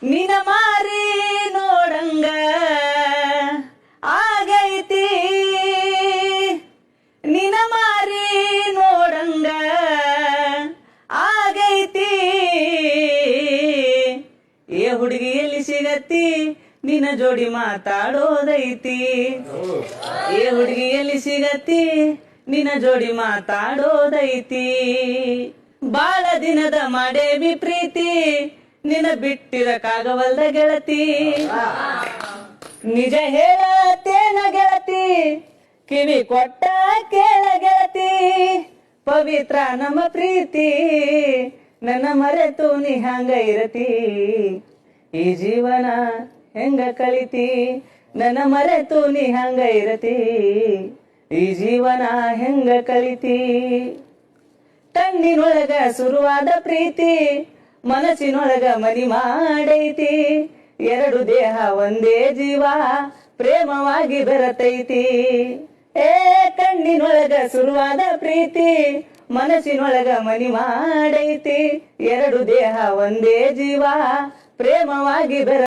ನಿನ ಮಾರಿ ನೋಡಂಗ ಆಗೈತಿ ನಿನ ಮಾರಿ ನೋಡಂಗ ಆಗೈತಿ ಏ ಹುಡುಗಿ ಎಲ್ಲಿ ಸಿಗತ್ತಿ ನಿನ್ನ ಜೋಡಿ ಮಾತಾಡೋದೈತಿ ಏ ಹುಡುಗಿ ಎಲ್ಲಿ ಸಿಗತ್ತಿ ನಿನ್ನ ಜೋಡಿ ಮಾತಾಡೋದೈತಿ ಬಾಳ ದಿನದ ಮಾಡೇವಿ ಪ್ರೀತಿ ನಿನ್ನ ಬಿಟ್ಟಿರಕ್ಕಾಗವಲ್ದ ಗೆಳತಿ ನಿಜ ಹೇಳತೇನ ಗೆಳತಿ ಕಿವಿ ಕೊಟ್ಟ ಕೇಳ ಗೆಳತಿ ಪವಿತ್ರ ನಮ್ಮ ಪ್ರೀತಿ ನನ್ನ ಮರೆತು ನೀ ಹಂಗ ಇರತಿ ಈ ಜೀವನ ಹೆಂಗ ಕಳಿತಿ ನನ್ನ ಮರೆತು ನೀ ಹಂಗ ಇರತಿ ಈ ಜೀವನ ಹೆಂಗ ಕಳಿತಿ ಕಣ್ಣಿನೊಳಗ ಶುರುವಾದ ಪ್ರೀತಿ ಮನಸ್ಸಿನೊಳಗ ಮನಿ ಮಾಡೈತಿ ಎರಡು ದೇಹ ಒಂದೇ ಜೀವ ಪ್ರೇಮವಾಗಿ ಬೆರತೈತಿ ಏ ಕಣ್ಣಿನೊಳಗ ಶುರುವಾದ ಪ್ರೀತಿ ಮನಸ್ಸಿನೊಳಗ ಮನಿ ಮಾಡೈತಿ ಎರಡು ದೇಹ ಒಂದೇ ಜೀವ ಪ್ರೇಮವಾಗಿ ಬೆರ